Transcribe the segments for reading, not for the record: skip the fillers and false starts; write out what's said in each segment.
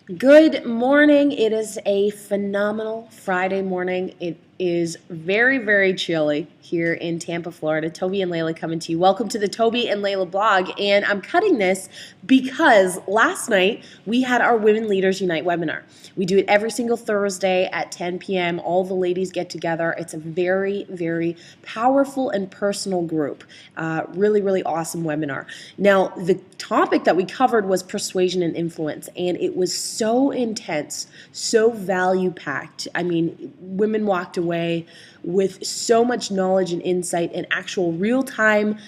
Good morning. It is a phenomenal Friday morning. It is very, very chilly here in Tampa, Florida. Toby and Layla coming to you. Welcome to the Toby and Layla blog. And I'm cutting this because last night we had our Women Leaders Unite webinar. We do it every single Thursday at 10 p.m. All the ladies get together. It's a very, very powerful and personal group. Really, really awesome webinar. Now, the topic that we covered was persuasion and influence, and it was so intense, so value-packed. I mean, women walked away with so much knowledge and insight and actual real-time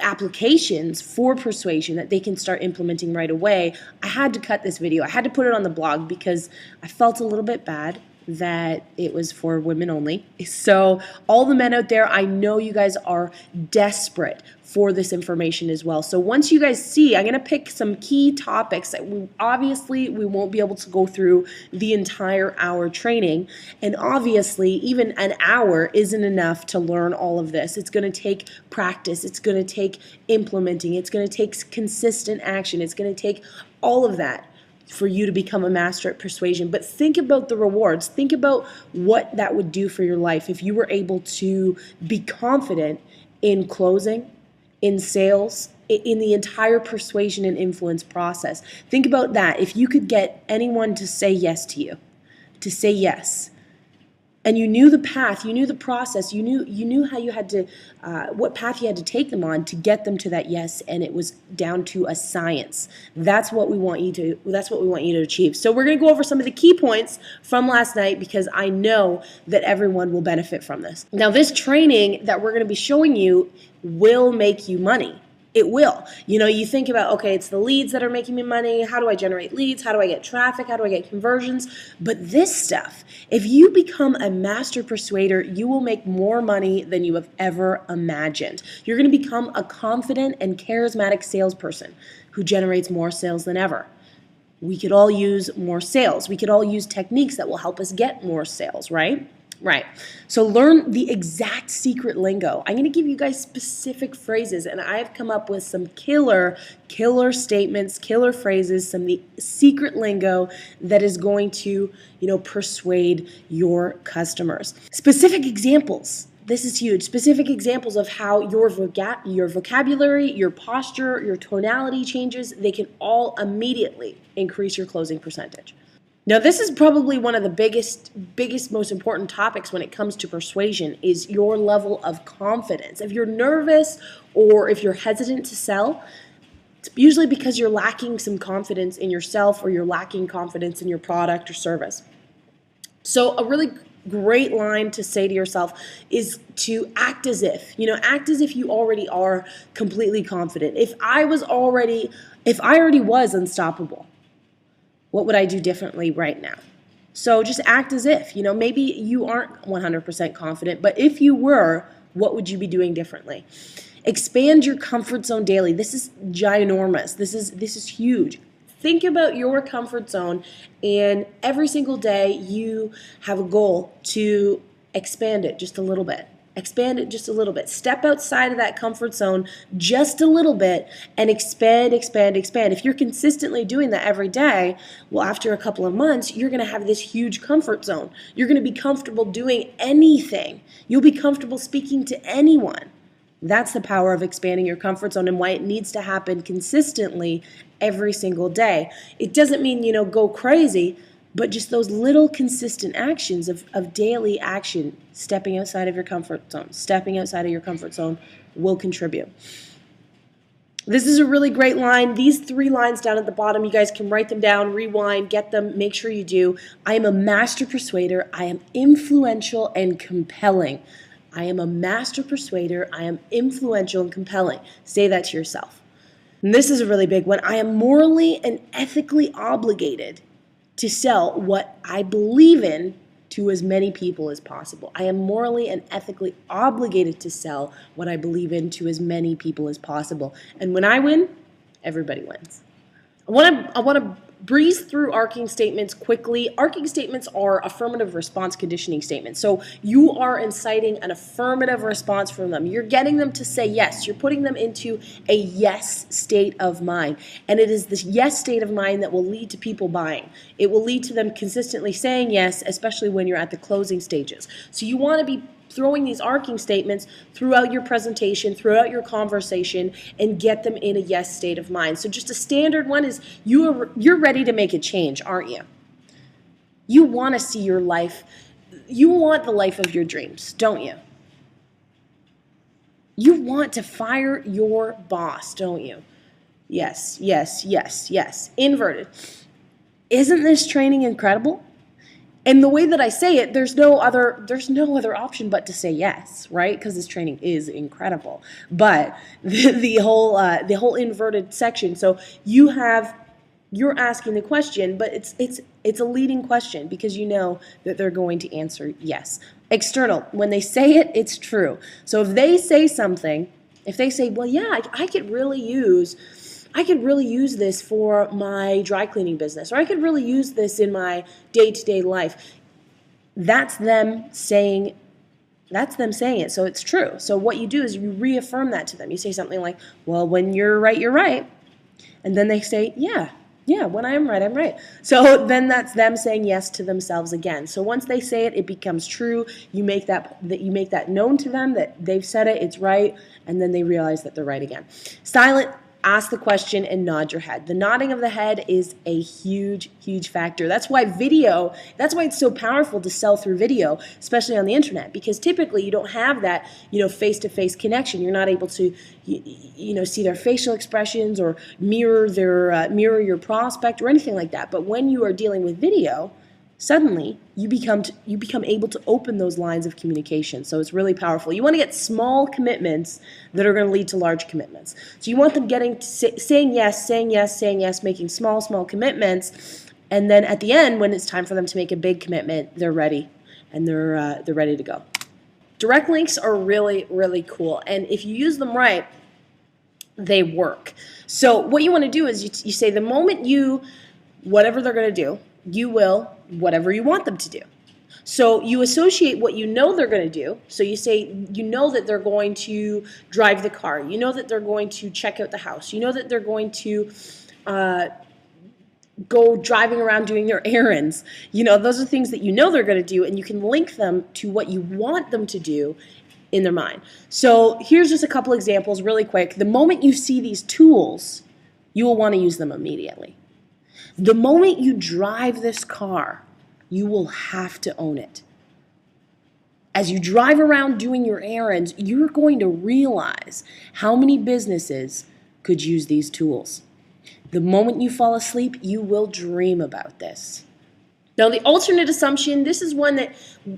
applications for persuasion that they can start implementing right away. I had to cut this video. I had to put it on the blog because I felt a little bit bad that it was for women only. So all the men out there, I know you guys are desperate for this information as well. So once you guys see, I'm going to pick some key topics that obviously we won't be able to go through the entire hour training. And obviously even an hour isn't enough to learn all of this. It's going to take practice. It's going to take implementing. It's going to take consistent action. It's going to take all of that for you to become a master at persuasion. But think about the rewards. Think about what that would do for your life if you were able to be confident in closing, in sales, in the entire persuasion and influence process. Think about that. If you could get anyone to say yes to you, to say yes, and you knew the path, you knew the process, you knew how you had to, what path you had to take them on to get them to that yes, and it was down to a science. That's what we want you to achieve. So we're going to go over some of the key points from last night because I know that everyone will benefit from this. Now, this training that we're going to be showing you will make you money. It will. You know, you think about, okay, it's the leads that are making me money. How do I generate leads? How do I get traffic? How do I get conversions? But this stuff, if you become a master persuader, you will make more money than you have ever imagined. You're going to become a confident and charismatic salesperson who generates more sales than ever. We could all use more sales. We could all use techniques that will help us get more sales, right? Right. So learn the exact secret lingo. I'm going to give you guys specific phrases, and I've come up with some killer statements, killer phrases, some secret lingo that is going to, persuade your customers. Specific examples. This is huge. Specific examples of how your vocabulary, your posture, your tonality changes, they can all immediately increase your closing percentage. Now, this is probably one of the biggest, most important topics when it comes to persuasion is your level of confidence. If you're nervous or if you're hesitant to sell, it's usually because you're lacking some confidence in yourself or you're lacking confidence in your product or service. So a really great line to say to yourself is to act as if, act as if you already are completely confident. If I already was unstoppable, what would I do differently right now? So just act as if, maybe you aren't 100% confident, but if you were, what would you be doing differently? Expand your comfort zone daily. This is ginormous. This is huge. Think about your comfort zone, and every single day you have a goal to expand it just a little bit. Expand it just a little bit. Step outside of that comfort zone just a little bit and expand. If you're consistently doing that every day, well, after a couple of months, you're going to have this huge comfort zone. You're going to be comfortable doing anything. You'll be comfortable speaking to anyone. That's the power of expanding your comfort zone and why it needs to happen consistently every single day. It doesn't mean, go crazy, but just those little consistent actions of daily action, stepping outside of your comfort zone, will contribute. This is a really great line. These 3 lines down at the bottom, you guys can write them down, rewind, get them, make sure you do. I am a master persuader. I am influential and compelling. I am a master persuader. I am influential and compelling. Say that to yourself. And this is a really big one. I am morally and ethically obligated to sell what I believe in to as many people as possible. I am morally and ethically obligated to sell what I believe in to as many people as possible. And when I win, everybody wins. I want to breeze through arcing statements quickly. Arcing statements are affirmative response conditioning statements. So you are inciting an affirmative response from them. You're getting them to say yes. You're putting them into a yes state of mind. And it is this yes state of mind that will lead to people buying. It will lead to them consistently saying yes, especially when you're at the closing stages. So you want to be throwing these arcing statements throughout your presentation, throughout your conversation, and get them in a yes state of mind. So just a standard one is you're ready to make a change, aren't you? You want to see your life. You want the life of your dreams, don't you? You want to fire your boss, don't you? Yes, yes, yes, yes. Inverted. Isn't this training incredible? And the way that I say it, there's no other option but to say yes, right? Because this training is incredible. But the whole inverted section. So you're asking the question, but it's a leading question because you know that they're going to answer yes. External, when they say it, it's true. So if they say something, if they say, well, yeah, I could really use this for my dry cleaning business, or I could really use this in my day-to-day life. That's them saying it. So it's true. So what you do is you reaffirm that to them. You say something like, well, when you're right, you're right. And then they say, yeah, when I am right, I'm right. So then that's them saying yes to themselves again. So once they say it, it becomes true. You make that known to them that they've said it, it's right, and then they realize that they're right again. Silent. Ask the question and nod your head. The nodding of the head is a huge, huge factor. That's why it's so powerful to sell through video, especially on the internet, because typically you don't have that, face-to-face connection. You're not able to, see their facial expressions or mirror your prospect or anything like that. But when you are dealing with video, suddenly you become able to open those lines of communication. So it's really powerful. You want to get small commitments that are going to lead to large commitments. So you want them saying yes, making small commitments, and then at the end, when it's time for them to make a big commitment, they're ready and they're ready to go. Direct links are really, really cool, and if you use them right, they work. So what you want to do is you say the moment whatever they're going to do, you will whatever you want them to do. So you associate what you know they're going to do. So you say, that they're going to drive the car. You know that they're going to check out the house. You know that they're going to go driving around doing their errands. Those are things that they're going to do, and you can link them to what you want them to do in their mind. So here's just a couple examples really quick. The moment you see these tools, you will want to use them immediately. The moment you drive this car, you will have to own it. As you drive around doing your errands, you're going to realize how many businesses could use these tools. The moment you fall asleep, you will dream about this. Now, the alternate assumption, this is one that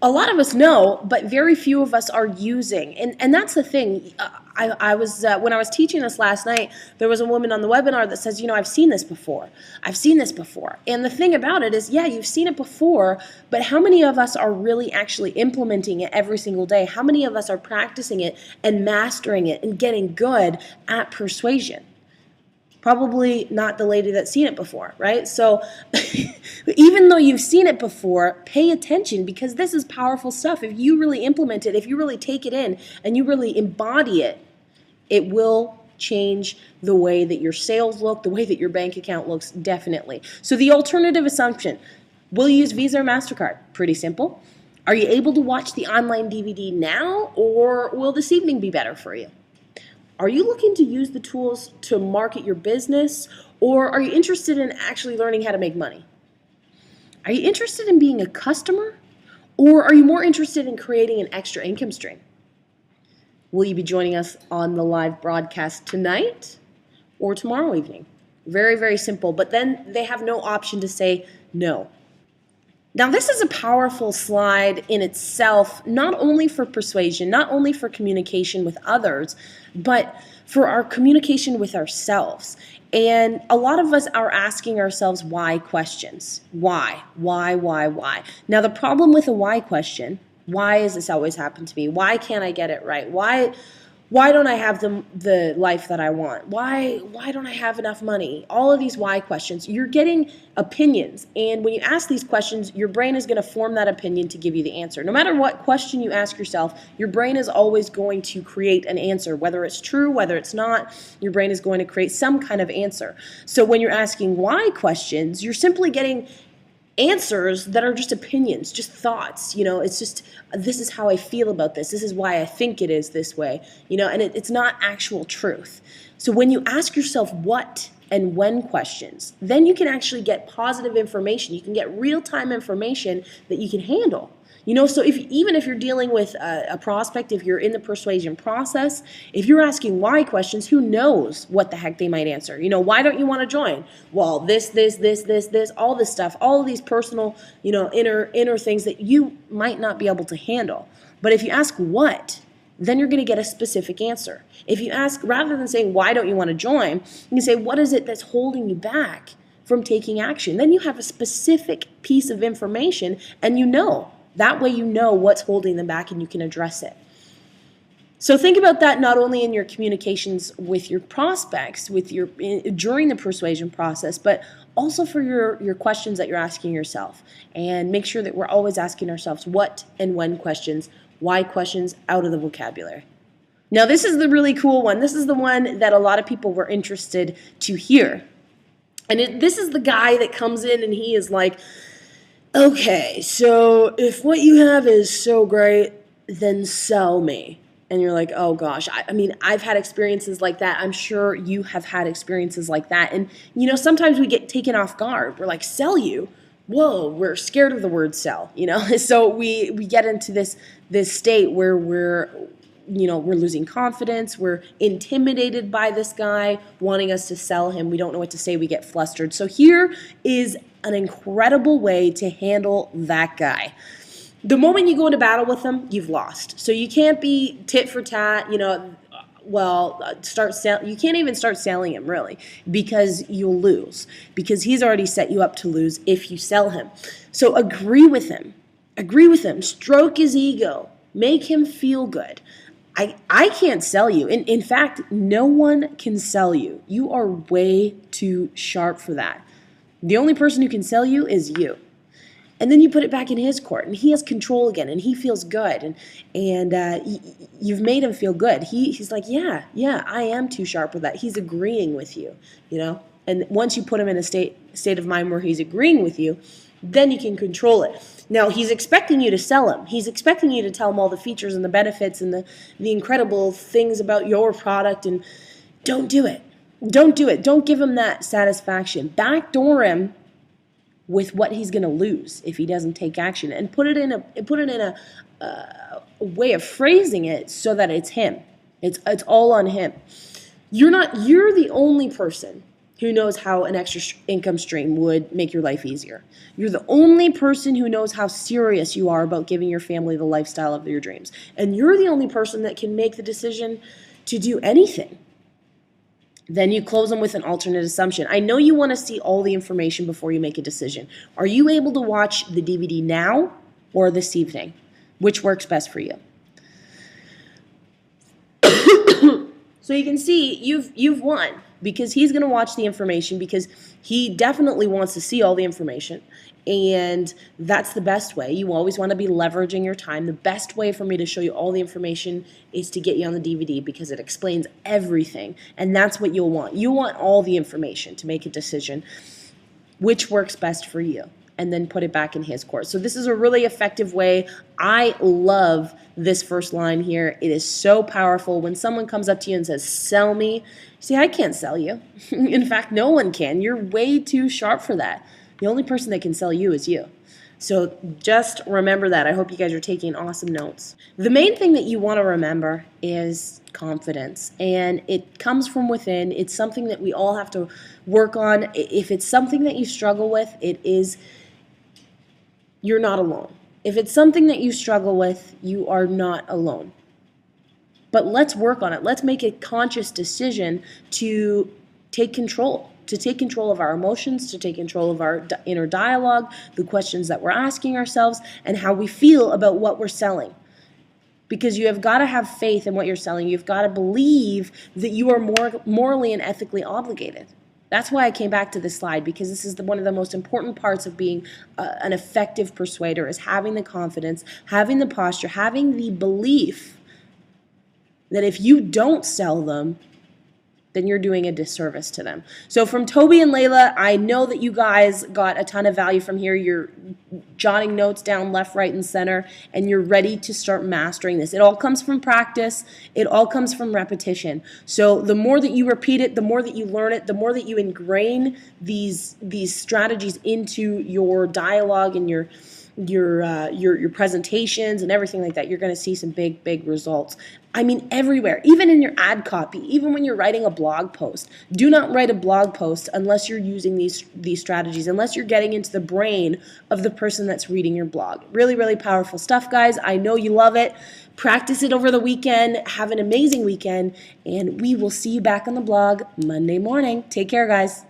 a lot of us know, but very few of us are using. And that's the thing. When I was teaching this last night, there was a woman on the webinar that says, I've seen this before. And the thing about it is, yeah, you've seen it before, but how many of us are really actually implementing it every single day? How many of us are practicing it and mastering it and getting good at persuasion? Probably not the lady that's seen it before, right? So even though you've seen it before, pay attention, because this is powerful stuff. If you really implement it, if you really take it in and you really embody it, it will change the way that your sales look, the way that your bank account looks, definitely. So the alternative assumption, will you use Visa or MasterCard? Pretty simple. Are you able to watch the online DVD now, or will this evening be better for you? Are you looking to use the tools to market your business, or are you interested in actually learning how to make money? Are you interested in being a customer, or are you more interested in creating an extra income stream? Will you be joining us on the live broadcast tonight or tomorrow evening? Very, very simple, but then they have no option to say no. Now, this is a powerful slide in itself, not only for persuasion, not only for communication with others, but for our communication with ourselves. And a lot of us are asking ourselves why questions. Why? Now, the problem with a why question, why has this always happened to me? Why can't I get it right? Why don't I have the life that I want? Why don't I have enough money? All of these why questions. You're getting opinions. And when you ask these questions, your brain is going to form that opinion to give you the answer. No matter what question you ask yourself, your brain is always going to create an answer. Whether it's true, whether it's not, your brain is going to create some kind of answer. So when you're asking why questions, you're simply getting answers that are just opinions, just thoughts. It's just, this is how I feel about this. This is why I think it is this way, and it's not actual truth. So when you ask yourself what and when questions, then you can actually get positive information. You can get real-time information that you can handle. So even if you're dealing with a prospect, if you're in the persuasion process, if you're asking why questions, who knows what the heck they might answer? Why don't you want to join? Well, this, all this stuff, all of these personal, inner things that you might not be able to handle. But if you ask what, then you're going to get a specific answer. If you ask, rather than saying, why don't you want to join, you can say, what is it that's holding you back from taking action? Then you have a specific piece of information, and that way you know what's holding them back and you can address it. So think about that not only in your communications with your prospects, during the persuasion process, but also for your questions that you're asking yourself. And make sure that we're always asking ourselves what and when questions, why questions out of the vocabulary. Now this is the really cool one. This is the one that a lot of people were interested to hear. And this is the guy that comes in and he is like, okay, so if what you have is so great, then sell me. And you're like, oh gosh, I've had experiences like that. I'm sure you have had experiences like that. And, sometimes we get taken off guard. We're like, sell you? Whoa, we're scared of the word sell, So we get into this state where we're losing confidence. We're intimidated by this guy wanting us to sell him. We don't know what to say. We get flustered. So here is an incredible way to handle that guy. The moment you go into battle with him, you've lost. So you can't be tit for tat, you can't even start selling him really, because you'll lose, because he's already set you up to lose if you sell him. So agree with him, stroke his ego, make him feel good. I can't sell you. In fact, no one can sell you. You are way too sharp for that. The only person who can sell you is you. And then you put it back in his court, and he has control again, and he feels good, and you've made him feel good. He's like, yeah, I am too sharp for that. He's agreeing with you, And once you put him in a state of mind where he's agreeing with you, then you can control it. Now, he's expecting you to sell him. He's expecting you to tell him all the features and the benefits and the incredible things about your product, and don't do it. Don't do it. Don't give him that satisfaction. Backdoor him with what he's going to lose if he doesn't take action, and put it in a way of phrasing it so that it's him. It's all on him. You're the only person who knows how an extra income stream would make your life easier. You're the only person who knows how serious you are about giving your family the lifestyle of your dreams. And you're the only person that can make the decision to do anything. Then you close them with an alternate assumption. I know you want to see all the information before you make a decision. Are you able to watch the DVD now or this evening? Which works best for you? So you can see you've won, because he's going to watch the information, because he definitely wants to see all the information. And that's the best way. You always want to be leveraging your time. The best way for me to show you all the information is to get you on the DVD, because it explains everything. And that's what you'll want. You want all the information to make a decision, which works best for you, and then put it back in his court. So this is a really effective way. I love this first line here. It is so powerful. When someone comes up to you and says, sell me, you say, I can't sell you. In fact, no one can. You're way too sharp for that. The only person that can sell you is you. So just remember that. I hope you guys are taking awesome notes. The main thing that you want to remember is confidence, and it comes from within. It's something that we all have to work on. If it's something that you struggle with, you're not alone. If it's something that you struggle with, you are not alone. But let's work on it. Let's make a conscious decision to take control of our emotions, to take control of our inner dialogue, the questions that we're asking ourselves, and how we feel about what we're selling. because you have got to have faith in what you're selling. You've got to believe that you are more morally and ethically obligated. That's why I came back to this slide, because this is one of the most important parts of being an effective persuader, is having the confidence, having the posture, having the belief that if you don't sell them, then you're doing a disservice to them. So from Toby and Layla, I know that you guys got a ton of value from here. You're jotting notes down left, right, and center, and you're ready to start mastering this. It all comes from practice. It all comes from repetition. So the more that you repeat it, the more that you learn it, the more that you ingrain these strategies into your dialogue and your presentations and everything like that, you're going to see some big results. I mean, everywhere, even in your ad copy, even when you're writing a blog post. Do not write a blog post unless you're using these strategies, unless you're getting into the brain of the person that's reading your blog. Really powerful stuff, guys. I know you love it. Practice it over the weekend. Have an amazing weekend, and we will see you back on the blog Monday morning. Take care, guys.